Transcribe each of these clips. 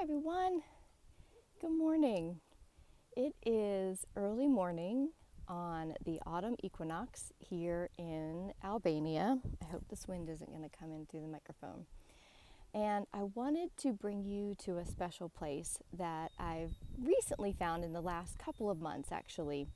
everyone. Good morning. It is early morning on the autumn equinox here in Albania. I hope this wind isn't going to come in through the microphone. And I wanted to bring you to a special place that I've recently found in the last couple of months, actually.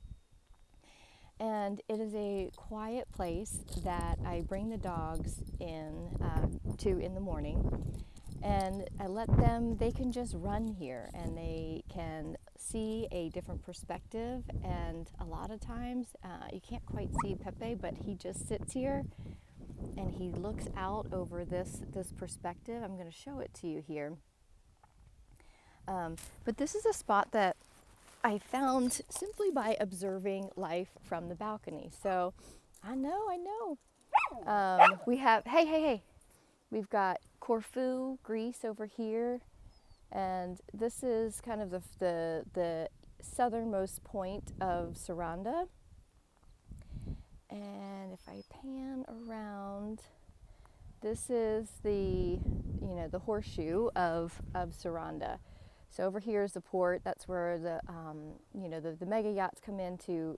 And it is a quiet place that I bring the dogs to in the morning. And I let them, they can just run here and they can see a different perspective. And a lot of times, you can't quite see Pepe, but he just sits here and he looks out over this perspective. I'm going to show it to you here. But this is a spot that I found simply by observing life from the balcony. So I know. We have, hey. We've got Corfu, Greece over here, and this is kind of the southernmost point of Saranda. And if I pan around, this is the horseshoe of Saranda. So over here is the port. That's where the mega yachts come in to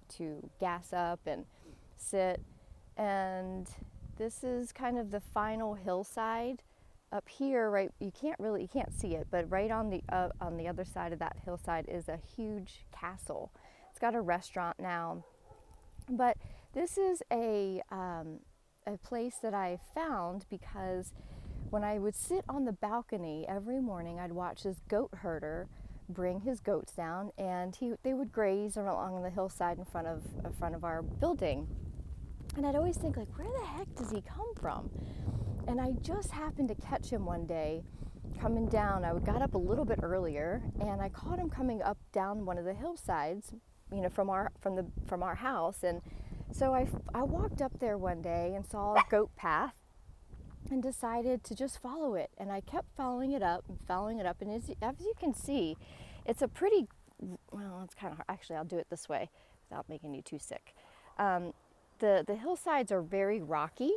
gas up and sit. And this is kind of the final hillside up here, right? You can't see it, but right on the other side of that hillside is a huge castle. It's got a restaurant now, but this is a place that I found because when I would sit on the balcony every morning, I'd watch this goat herder bring his goats down, and they would graze along the hillside in front of our building. And I'd always think, like, where the heck does he come from? And I just happened to catch him one day coming down. I got up a little bit earlier, and I caught him coming up down one of the hillsides, from our house. And so I walked up there one day and saw a goat path and decided to just follow it. And I kept following it up. And as you can see, it's a pretty, well, it's kind of hard. Actually, I'll do it this way without making you too sick. The hillsides are very rocky,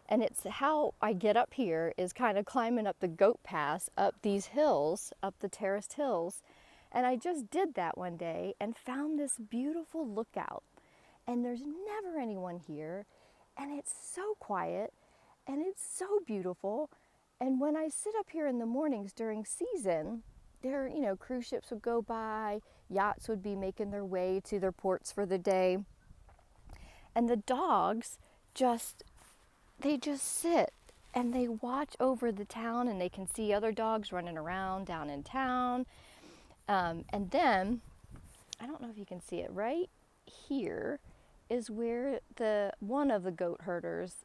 and it's how I get up here is kind of climbing up the goat pass, up these hills, up the terraced hills. And I just did that one day and found this beautiful lookout. And there's never anyone here, and it's so quiet, and it's so beautiful. And when I sit up here in the mornings during season, there, cruise ships would go by, yachts would be making their way to their ports for the day. And the dogs they just sit and they watch over the town, and they can see other dogs running around down in town. And then, I don't know if you can see it, right here is where one of the goat herders,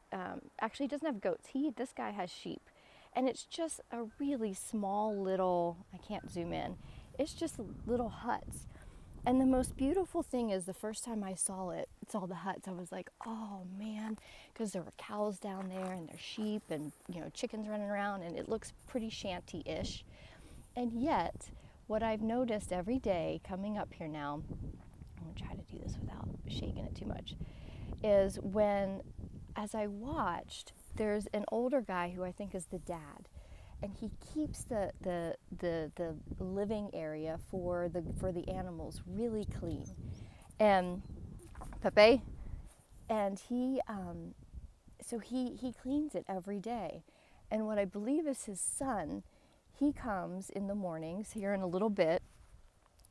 actually doesn't have goats. This guy has sheep. And it's just a really small little, I can't zoom in, it's just little huts. And the most beautiful thing is the first time I saw the huts, I was like, oh man, because there were cows down there and there's sheep and chickens running around, and it looks pretty shanty-ish. And yet, what I've noticed every day coming up here now, I'm gonna try to do this without shaking it too much, is as I watched, there's an older guy who I think is the dad. And he keeps the living area for the animals really clean. And Pepe, and he cleans it every day. And what I believe is his son, he comes in the mornings here in a little bit,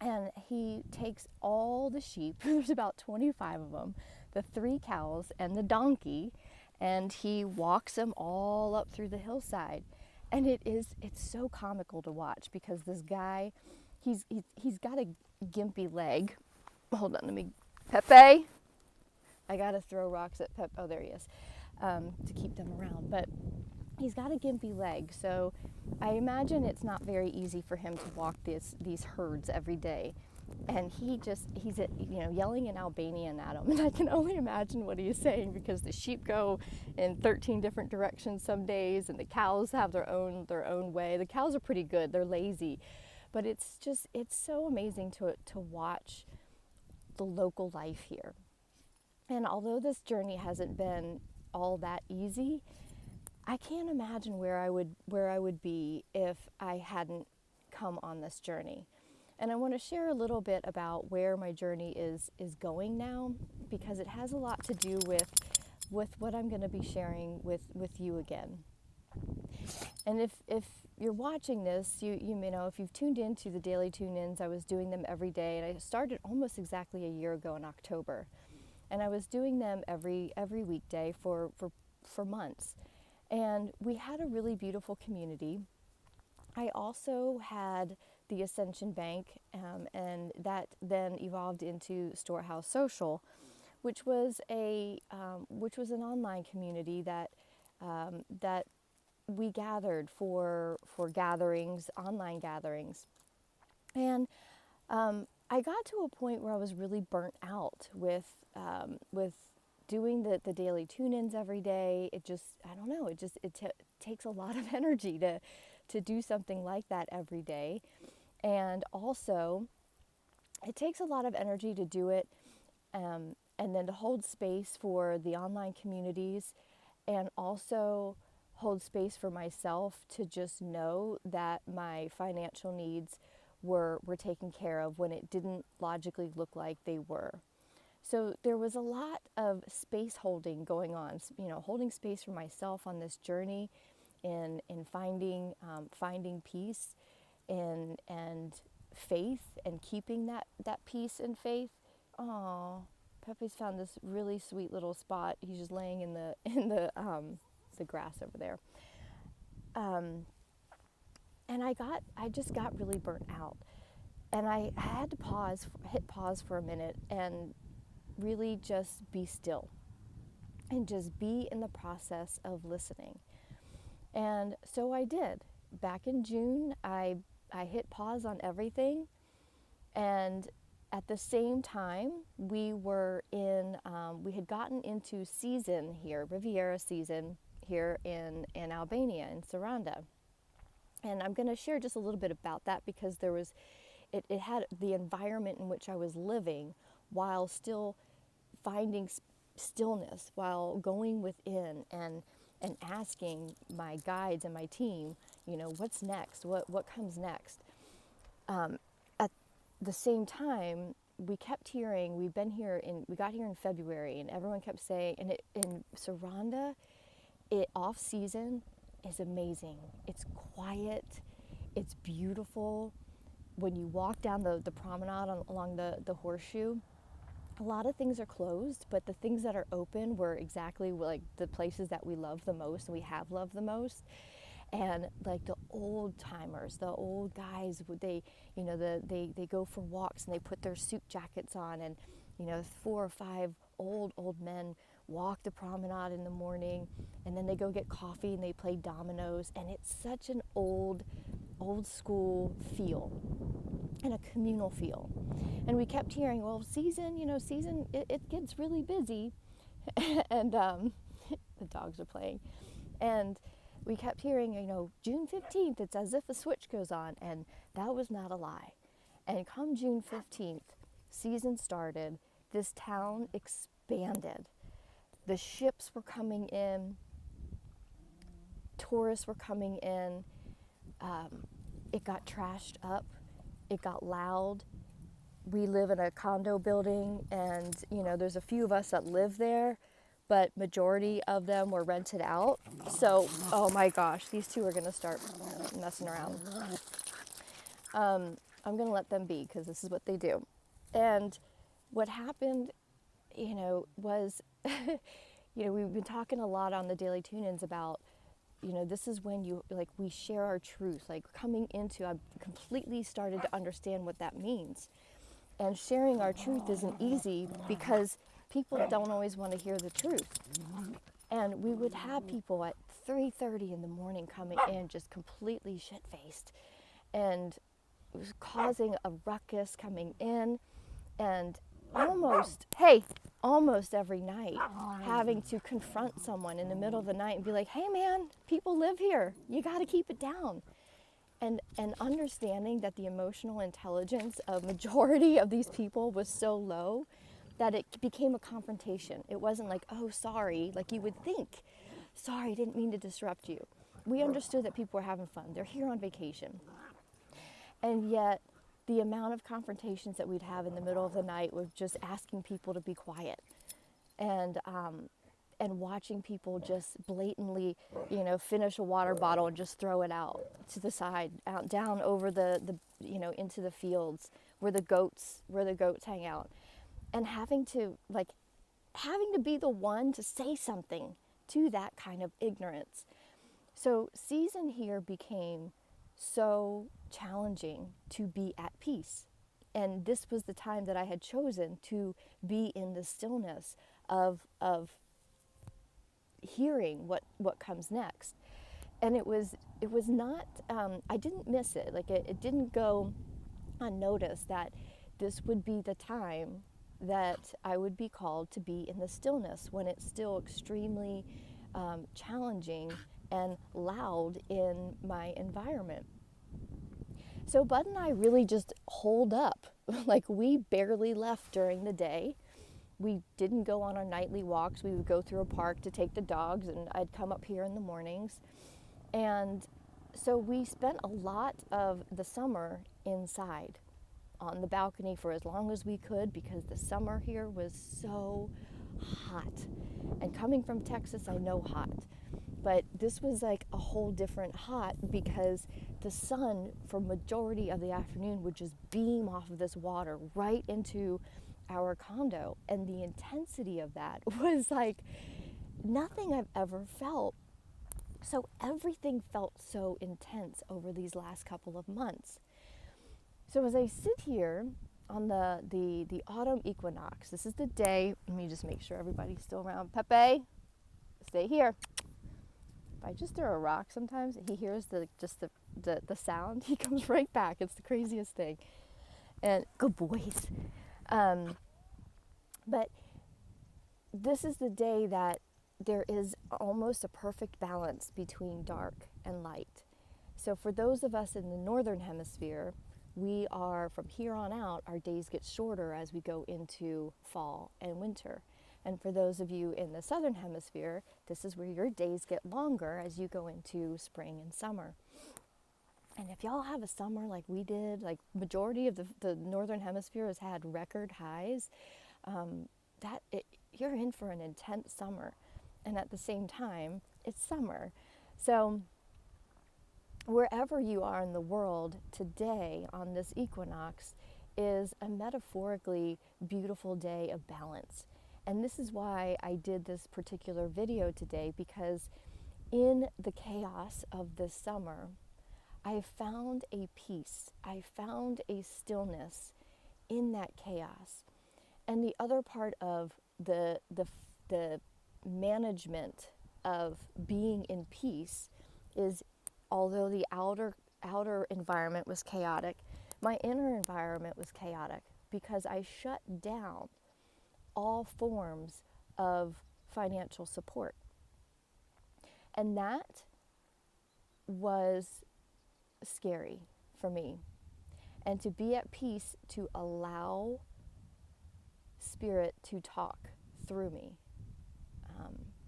and he takes all the sheep. There's about 25 of them, the 3 cows and the donkey, and he walks them all up through the hillside. And it's so comical to watch because this guy, he's got a gimpy leg. Hold on, Pepe. I gotta throw rocks at Pepe. Oh, there he is, to keep them around. But he's got a gimpy leg, so I imagine it's not very easy for him to walk these herds every day. And he's yelling in Albanian at him, and I can only imagine what he is saying because the sheep go in 13 different directions some days, and the cows have their own way. The cows are pretty good; they're lazy, but it's so amazing to watch the local life here. And although this journey hasn't been all that easy, I can't imagine where I would be if I hadn't come on this journey. And I want to share a little bit about where my journey is going now, because it has a lot to do with what I'm going to be sharing with you again. And if you're watching this, you may know, if you've tuned into the daily tune-ins, I was doing them every day, and I started almost exactly a year ago in October. And I was doing them every weekday for months. And we had a really beautiful community. I also had the Ascension Bank, and that then evolved into Storehouse Social, which was an online community that we gathered for gatherings, online gatherings. And I got to a point where I was really burnt out with doing the daily tune-ins every day. It just, I don't know, it takes a lot of energy to do something like that every day. And also, it takes a lot of energy to do it, and then to hold space for the online communities, and also hold space for myself to just know that my financial needs were taken care of when it didn't logically look like they were. So there was a lot of space holding going on, holding space for myself on this journey in finding peace and faith, and keeping that peace and faith. Oh, Pepe's found this really sweet little spot. He's just laying in the grass over there. And I just got really burnt out, and I had to hit pause for a minute, and really just be still, and just be in the process of listening. And so I did. Back in June, I hit pause on everything, and at the same time, we had gotten into season here, Riviera season here in Albania, in Saranda. And I'm going to share just a little bit about that, because it had the environment in which I was living while still finding stillness, while going within and asking my guides and my team, what's next, what comes next. At the same time, we kept hearing, we got here in February, and everyone kept saying, and in Saranda, off season is amazing. It's quiet, it's beautiful. When you walk down the promenade along the horseshoe, a lot of things are closed, but the things that are open were exactly like the places that we love the most and we have loved the most. And like the old timers, the old guys, they go for walks, and they put their suit jackets on, and 4 or 5 old men walk the promenade in the morning, and then they go get coffee and they play dominoes, and it's such an old school feel and a communal feel. And we kept hearing, well, season, it gets really busy. And the dogs are playing. And we kept hearing, June 15th, it's as if a switch goes on. And that was not a lie. And come June 15th, season started. This town expanded. The ships were coming in. Tourists were coming in. It got trashed up. It got loud. We live in a condo building, and there's a few of us that live there, but majority of them were rented out. So, oh my gosh, these two are gonna start messing around. I'm gonna let them be, because this is what they do. And what happened, was, we've been talking a lot on the daily tune-ins about, this is when we share our truth, I've completely started to understand what that means. And sharing our truth isn't easy, because people don't always want to hear the truth. And we would have people at 3:30 in the morning coming in just completely shit-faced, and it was causing a ruckus coming in, and almost every night having to confront someone in the middle of the night and be like, hey man, people live here, you got to keep it down. And understanding that the emotional intelligence of majority of these people was so low that it became a confrontation. It wasn't like, oh, sorry, like you would think. Sorry, didn't mean to disrupt you. We understood that people were having fun. They're here on vacation. And yet the amount of confrontations that we'd have in the middle of the night with just asking people to be quiet, and watching people just blatantly, finish a water bottle and just throw it out to the side, out down over the into the fields where the goats hang out, and having to be the one to say something to that kind of ignorance. So season here became so challenging to be at peace. And this was the time that I had chosen to be in the stillness of hearing what comes next. And it was not, I didn't miss it. It didn't go unnoticed that this would be the time that I would be called to be in the stillness, when it's still extremely challenging and loud in my environment. So Bud and I really just holed up. We barely left during the day. We didn't go on our nightly walks. We would go through a park to take the dogs, and I'd come up here in the mornings. And so we spent a lot of the summer inside on the balcony for as long as we could, because the summer here was so hot. And coming from Texas, I know hot. But this was like a whole different hot, because the sun for majority of the afternoon would just beam off of this water right into our condo. And the intensity of that was like nothing I've ever felt. So everything felt so intense over these last couple of months. So as I sit here on the autumn equinox, this is the day, let me just make sure everybody's still around. Pepe, stay here. If I just throw a rock sometimes, he hears the sound, he comes right back. It's the craziest thing. And good boys. But this is the day that there is almost a perfect balance between dark and light. So for those of us in the northern hemisphere, we are, from here on out, our days get shorter as we go into fall and winter. And for those of you in the southern hemisphere, this is where your days get longer as you go into spring and summer. And if y'all have a summer like we did, like majority of the northern hemisphere has had record highs, you're in for an intense summer. And at the same time, it's summer. So wherever you are in the world today on this equinox is a metaphorically beautiful day of balance. And this is why I did this particular video today, because in the chaos of this summer, I found a peace. I found a stillness in that chaos. And the other part of the management of being in peace is, although the outer environment was chaotic, my inner environment was chaotic, because I shut down all forms of financial support. And that was scary for me. And to be at peace, to allow Spirit to talk through me,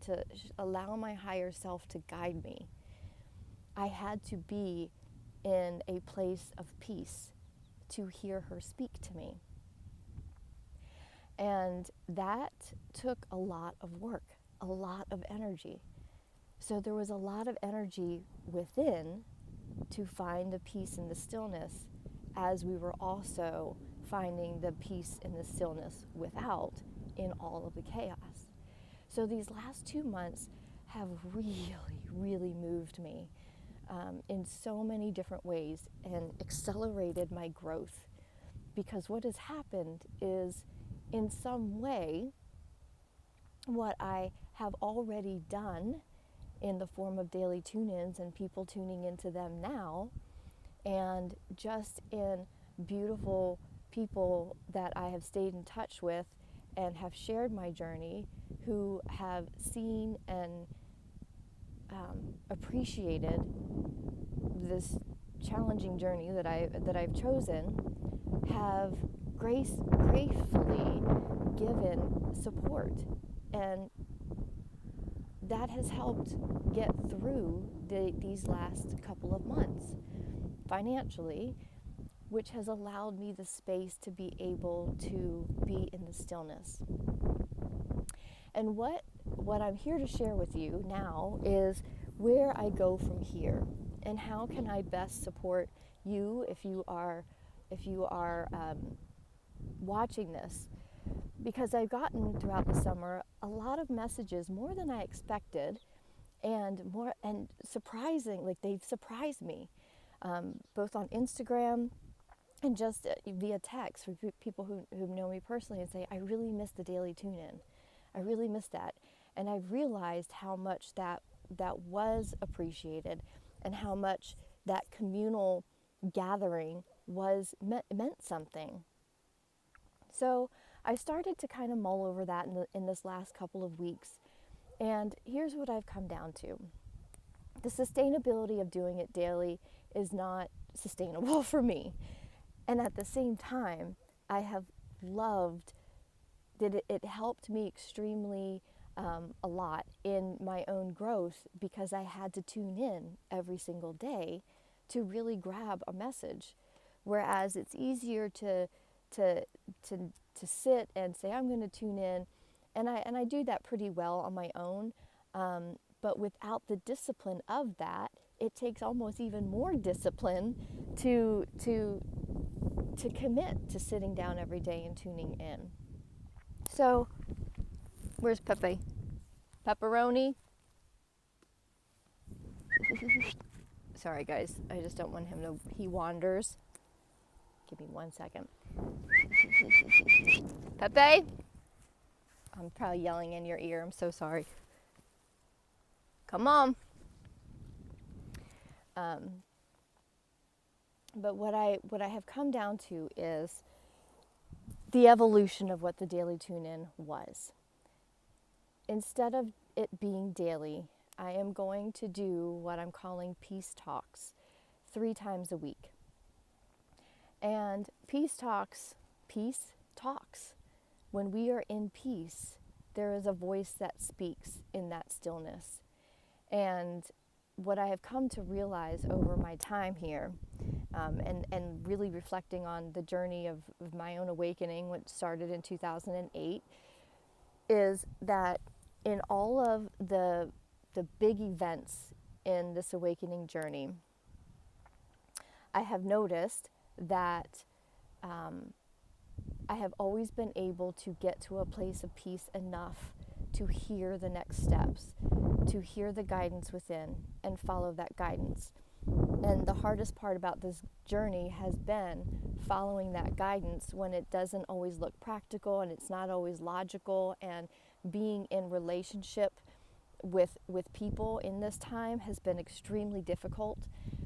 to allow my higher self to guide me, I had to be in a place of peace to hear her speak to me. And that took a lot of work, a lot of energy. So there was a lot of energy within to find the peace and the stillness, as we were also finding the peace and the stillness without, in all of the chaos. So these last 2 months have really, really moved me in so many different ways, and accelerated my growth. Because what has happened is, in some way, what I have already done in the form of daily tune-ins and people tuning into them now, and just in beautiful people that I have stayed in touch with and have shared my journey, who have seen and appreciated this challenging journey that I've chosen, have gratefully given support. And that has helped get through these last couple of months financially. which has allowed me the space to be able to be in the stillness. And what I'm here to share with you now is where I go from here, and how can I best support you if you are watching this, because I've gotten throughout the summer a lot of messages, more than I expected, and surprising, like they've surprised me, both on Instagram and just via text, for people who know me personally and say, I really miss the daily tune-in. I really miss that. And I've realized how much that was appreciated, and how much that communal gathering meant something. So I started to kind of mull over that in this last couple of weeks. And here's what I've come down to. The sustainability of doing it daily is not sustainable for me. And at the same time, I have loved that it helped me extremely a lot in my own growth, because I had to tune in every single day to really grab a message. Whereas it's easier to sit and say, I'm going to tune in, and I do that pretty well on my own. But without the discipline of that, it takes almost even more discipline to commit to sitting down every day and tuning in. So, where's Pepe? Pepperoni? Sorry guys, I just don't want him to, he wanders. Give me 1 second. Pepe? I'm probably yelling in your ear, I'm so sorry. Come on. But what I have come down to is the evolution of what the daily tune-in was. Instead of it being daily, I am going to do what I'm calling peace talks 3 times a week. And peace talks, when we are in peace, there is a voice that speaks in that stillness. And what I have come to realize over my time here, and really reflecting on the journey of my own awakening, which started in 2008, is that in all of the big events in this awakening journey, I have noticed that I have always been able to get to a place of peace enough to hear the next steps, to hear the guidance within and follow that guidance. And the hardest part about this journey has been following that guidance when it doesn't always look practical and it's not always logical, and being in relationship with people in this time has been extremely difficult,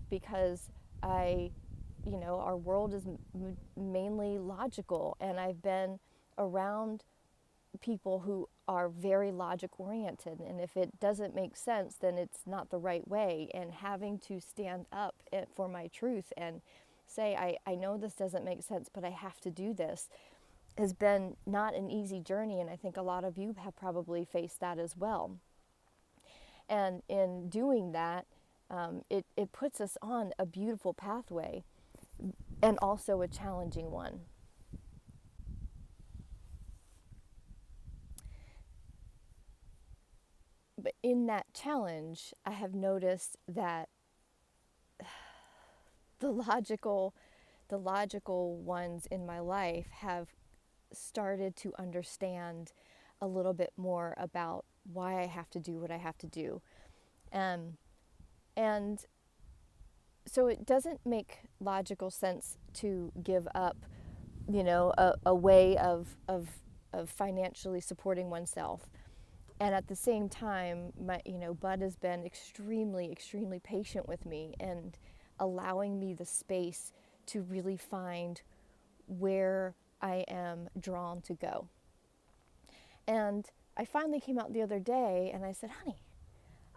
because our world is mainly logical, and I've been around people who are very logic oriented, and if it doesn't make sense, then it's not the right way. And having to stand up for my truth and say, I know this doesn't make sense, but I have to do this, has been not an easy journey, and I think a lot of you have probably faced that as well. And in doing that, it puts us on a beautiful pathway, and also a challenging one. But in that challenge, I have noticed that the logical ones in my life have started to understand a little bit more about why I have to do what I have to do. And so it doesn't make logical sense to give up, a way of financially supporting oneself. And at the same time, Bud has been extremely, extremely patient with me and allowing me the space to really find where I am drawn to go. And I finally came out the other day and I said, honey,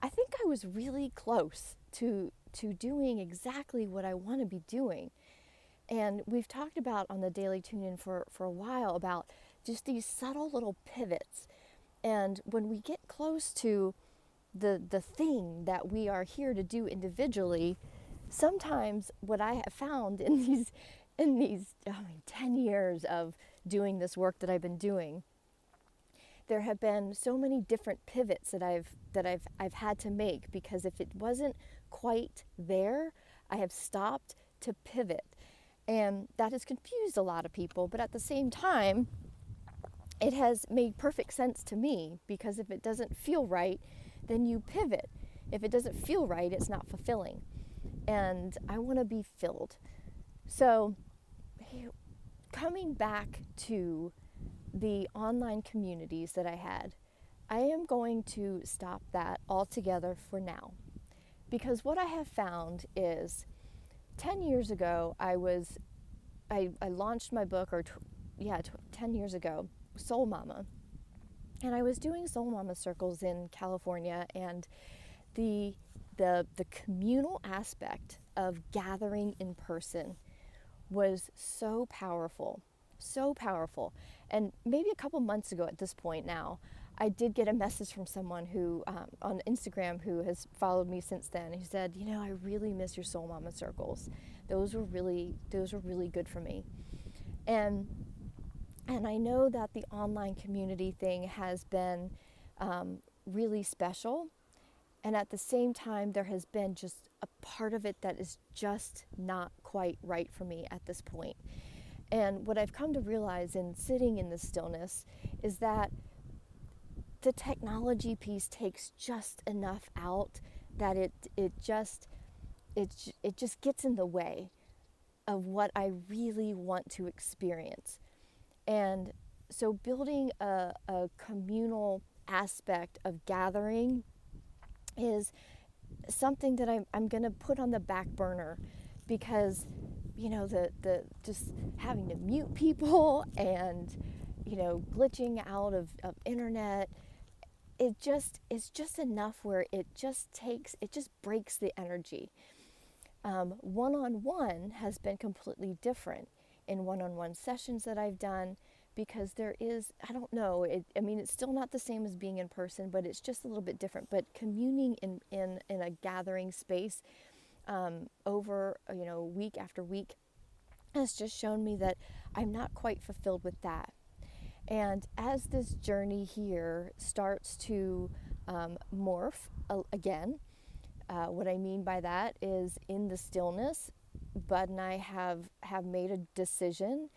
I think I was really close to doing exactly what I want to be doing. And we've talked about on the Daily Tune-In for a while about just these subtle little pivots. And when we get close to the thing that we are here to do individually, sometimes what I have found in in these 10 years of doing this work that I've been doing, there have been so many different pivots that I've had to make, because if it wasn't quite there, I have stopped to pivot. And that has confused a lot of people, but at the same time, it has made perfect sense to me, because if it doesn't feel right, then you pivot. If it doesn't feel right, it's not fulfilling. And I want to be filled. So, coming back to the online communities that I had, I am going to stop that altogether for now. Because what I have found is 10 years ago, I launched my book, 10 years ago, Soul Mama. And I was doing Soul Mama circles in California, and the communal aspect of gathering in person was so powerful, so powerful. And maybe a couple months ago at this point now, I did get a message from someone who on Instagram who has followed me since then. He said, I really miss your Soul Mama circles. Those were really good for me. And I know that the online community thing has been really special. And at the same time, there has been just a part of it that is just not quite right for me at this point. And what I've come to realize in sitting in the stillness is that the technology piece takes just enough out that it just gets in the way of what I really want to experience. And so building a communal aspect of gathering is something that I'm going to put on the back burner, because the just having to mute people and glitching out of internet, it's just enough where it just breaks the energy. One-on-one has been completely different in one-on-one sessions that I've done, because there is, I don't know, it's still not the same as being in person, but it's just a little bit different. But communing in a gathering space over, week after week has just shown me that I'm not quite fulfilled with that. And as this journey here starts to morph again, what I mean by that is, in the stillness, Bud and I have made a decision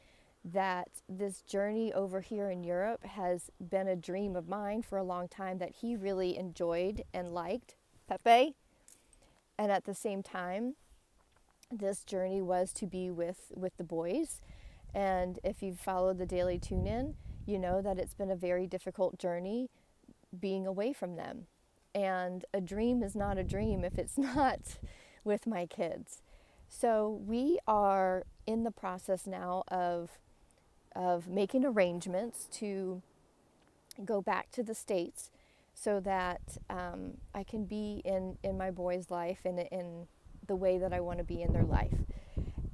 that this journey over here in Europe has been a dream of mine for a long time, that he really enjoyed and liked, Pepe. And at the same time, this journey was to be with the boys. And if you've followed the daily tune-in, you know that it's been a very difficult journey being away from them. And a dream is not a dream if it's not with my kids. So we are in the process now of making arrangements to go back to the States, so that I can be in my boys' life and in the way that I want to be in their life.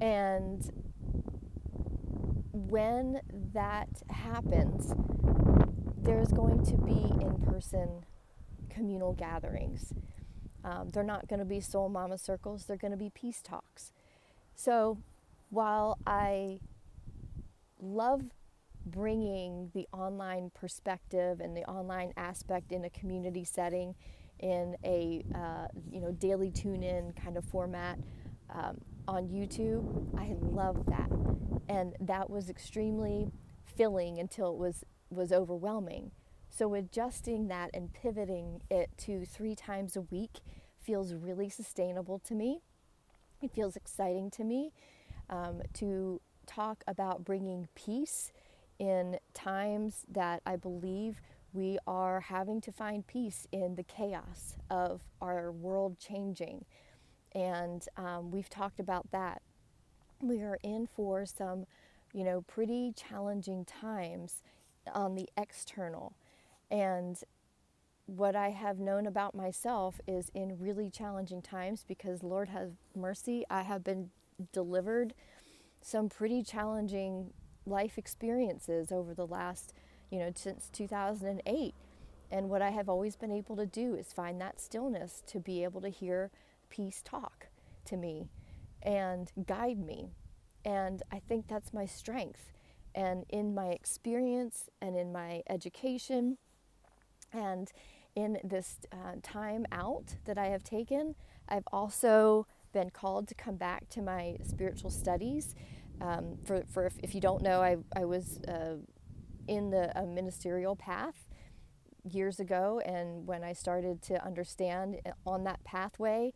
And when that happens, there's going to be in-person communal gatherings. They're not going to be Soul Mama circles, they're going to be peace talks. So while I love bringing the online perspective and the online aspect in a community setting, in a daily tune-in kind of format on YouTube, I love that. And that was extremely filling until it was overwhelming. So adjusting that and pivoting it to 3 times a week feels really sustainable to me. It feels exciting to me to talk about bringing peace in times that I believe we are having to find peace in the chaos of our world changing. And we've talked about that. We are in for some, pretty challenging times on the external. And what I have known about myself is, in really challenging times, because Lord have mercy, I have been delivered some pretty challenging life experiences over the last, since 2008. And what I have always been able to do is find that stillness to be able to hear peace talk to me and guide me. And I think that's my strength. And in my experience and in my education and in this time out that I have taken, I've also been called to come back to my spiritual studies. If you don't know, I was in the ministerial path years ago, and when I started to understand on that pathway,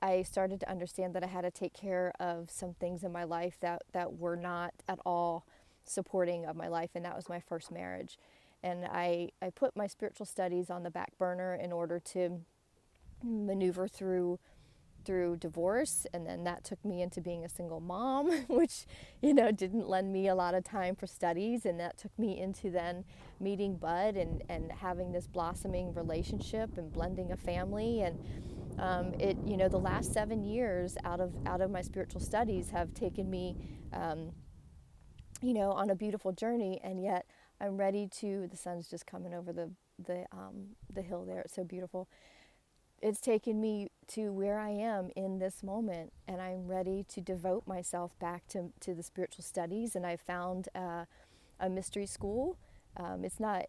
I started to understand that I had to take care of some things in my life that were not at all supporting of my life, and that was my first marriage. And I put my spiritual studies on the back burner in order to maneuver through divorce, and then that took me into being a single mom, which didn't lend me a lot of time for studies, and that took me into then meeting Bud and having this blossoming relationship and blending a family. And the last 7 years out of my spiritual studies have taken me on a beautiful journey, and yet I'm ready to, the sun's just coming over the hill there, it's so beautiful. It's taken me to where I am in this moment, and I'm ready to devote myself back to the spiritual studies. And I found a mystery school. It's not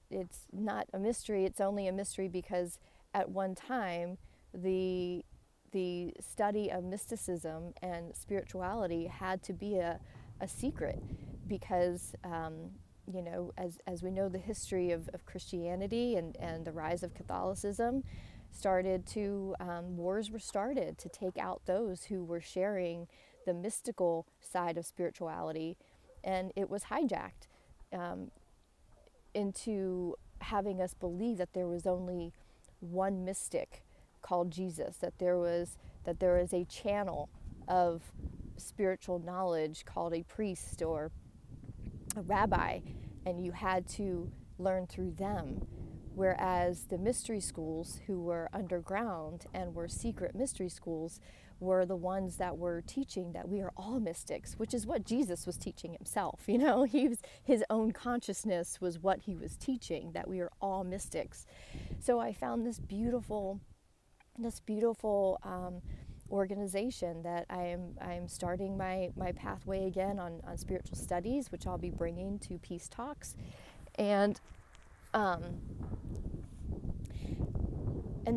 a mystery. It's only a mystery because at one time the study of mysticism and spirituality had to be a secret, because as we know, the history of Christianity and the rise of Catholicism wars were started to take out those who were sharing the mystical side of spirituality, and it was hijacked into having us believe that there was only one mystic called Jesus, that there is a channel of spiritual knowledge called a priest or a rabbi, and you had to learn through them. Whereas the mystery schools, who were underground and were secret mystery schools, were the ones that were teaching that we are all mystics, which is what Jesus was teaching himself. His own consciousness was what he was teaching, that we are all mystics. So I found this beautiful organization that I am starting my pathway again on spiritual studies, which I'll be bringing to Peace Talks. And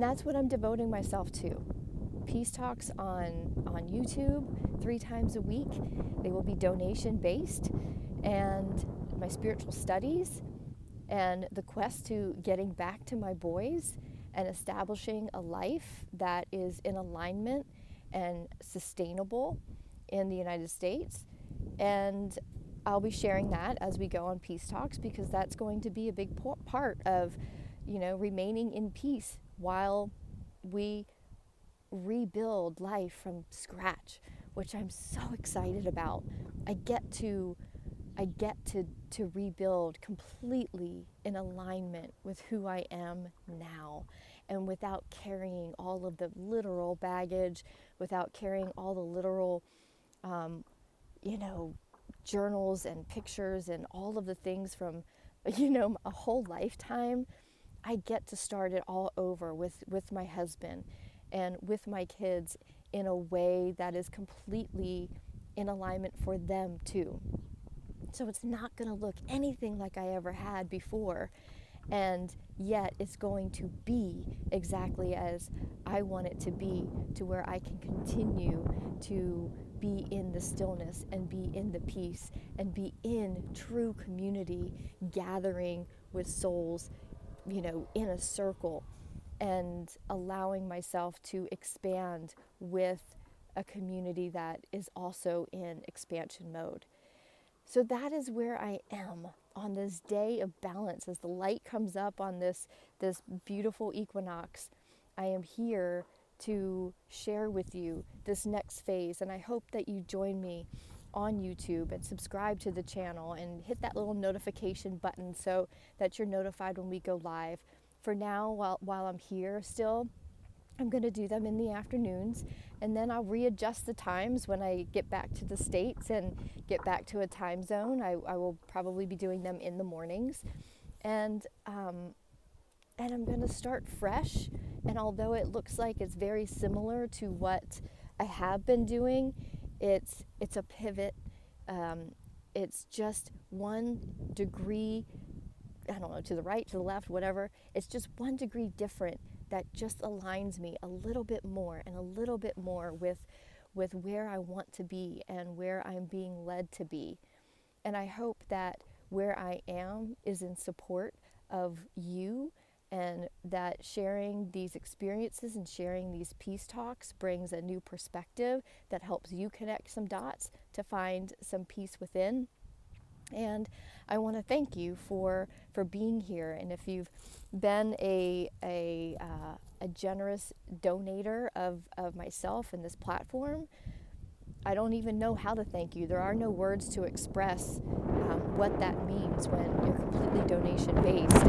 that's what I'm devoting myself to. Peace Talks on YouTube 3 times a week. They will be donation based, and my spiritual studies and the quest to getting back to my boys and establishing a life that is in alignment and sustainable in the United States. And I'll be sharing that as we go on Peace Talks, because that's going to be a big part of remaining in peace while we rebuild life from scratch, which I'm so excited about. I get to rebuild completely in alignment with who I am now, and without carrying all of the literal baggage, without carrying all the literal journals and pictures and all of the things from a whole lifetime. I get to start it all over with my husband and with my kids in a way that is completely in alignment for them too. So it's not going to look anything like I ever had before, and yet it's going to be exactly as I want it to be, to where I can continue to be in the stillness and be in the peace and be in true community, gathering with souls in a circle, and allowing myself to expand with a community that is also in expansion mode. So that is where I am on this day of balance. As the light comes up on this beautiful equinox, I am here to share with you this next phase, and I hope that you join me on YouTube and subscribe to the channel and hit that little notification button so that you're notified when we go live. For now, while I'm here still, I'm going to do them in the afternoons, and then I'll readjust the times when I get back to the States and get back to a time zone. I will probably be doing them in the mornings, and I'm going to start fresh. And although it looks like it's very similar to what I have been doing, it's a pivot, it's just 1 degree, I don't know, to the right, to the left, whatever. It's just 1 degree different that just aligns me a little bit more and a little bit more with where I want to be and where I'm being led to be. And I hope that where I am is in support of you, and that sharing these experiences and sharing these peace talks brings a new perspective that helps you connect some dots to find some peace within. And I want to thank you for being here. And if you've been a generous donator of myself and this platform, I don't even know how to thank you. There are no words to express what that means when you're completely donation based,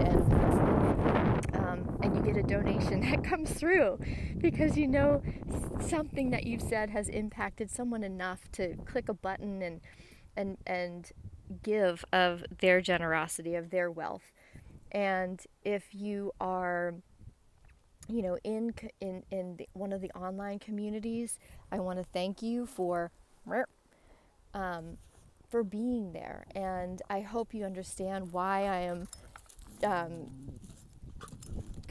and you get a donation that comes through because you know something that you've said has impacted someone enough to click a button and give of their generosity, of their wealth. And if you are, you know, in one of the online communities, I want to thank you for being there. And I hope you understand why I am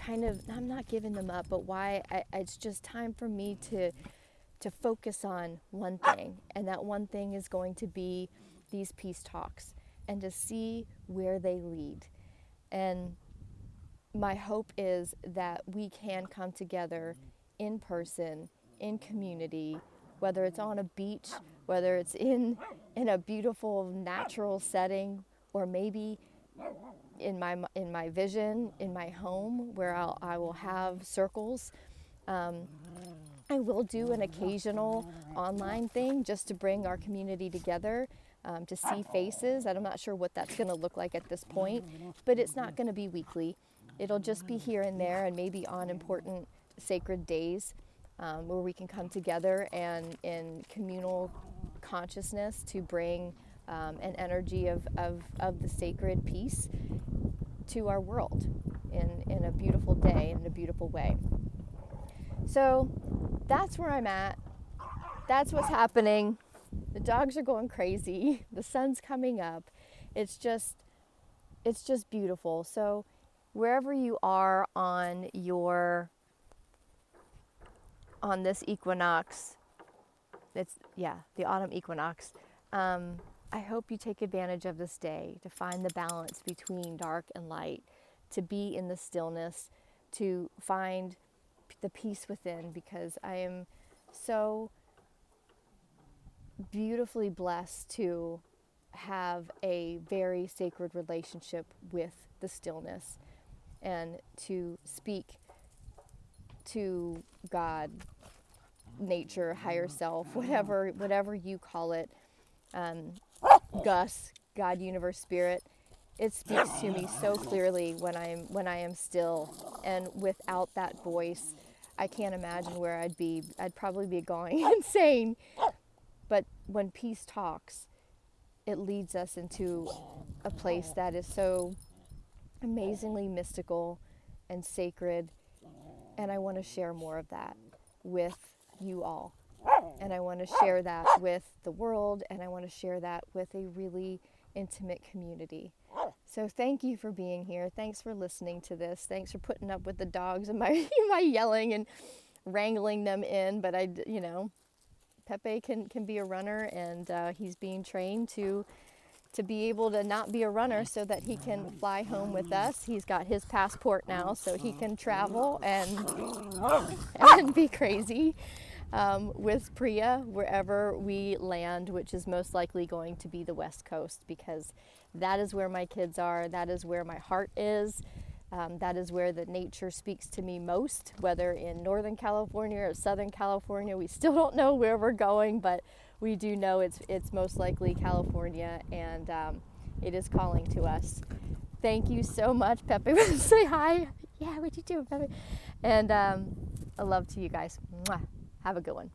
I'm not giving them up, but why it's just time for me to focus on one thing. And that one thing is going to be these peace talks, and to see where they lead. And my hope is that we can come together in person, in community, whether it's on a beach, whether it's in a beautiful natural setting, or maybe in my vision, in my home, where I will have circles. I will do an occasional online thing just to bring our community together, to see faces. I'm not sure what that's going to look like at this point, but it's not going to be weekly. It'll just be here and there, and maybe on important sacred days, where we can come together and in communal consciousness to bring an energy of the sacred peace to our world in a beautiful day, in a beautiful way. So that's where I'm at. That's what's happening. The dogs are going crazy. The sun's coming up. It's just beautiful. So wherever you are on this equinox, the autumn equinox, I hope you take advantage of this day to find the balance between dark and light, to be in the stillness, to find the peace within, because I am so beautifully blessed to have a very sacred relationship with the stillness, and to speak to God, nature, higher self, whatever you call it, Gus, God, universe, spirit. It speaks to me so clearly when I am still, and without that voice, I can't imagine where I'd be. I'd probably be going insane. But when peace talks, it leads us into a place that is so amazingly mystical and sacred, and I want to share more of that with you all. And I want to share that with the world, and I want to share that with a really intimate community. So thank you for being here. Thanks for listening to this. Thanks for putting up with the dogs and my yelling and wrangling them in. But Pepe can be a runner, and he's being trained to be able to not be a runner so that he can fly home with us. He's got his passport now, so he can travel and be crazy with Priya wherever we land, which is most likely going to be the West Coast, because that is where my kids are. That is where my heart is. That is where the nature speaks to me most, whether in Northern California or Southern California. We still don't know where we're going, but we do know it's most likely California, and it is calling to us. Thank you so much. Pepe will say hi. Yeah, what you doing, Pepe? And a love to you guys. Mwah. Have a good one.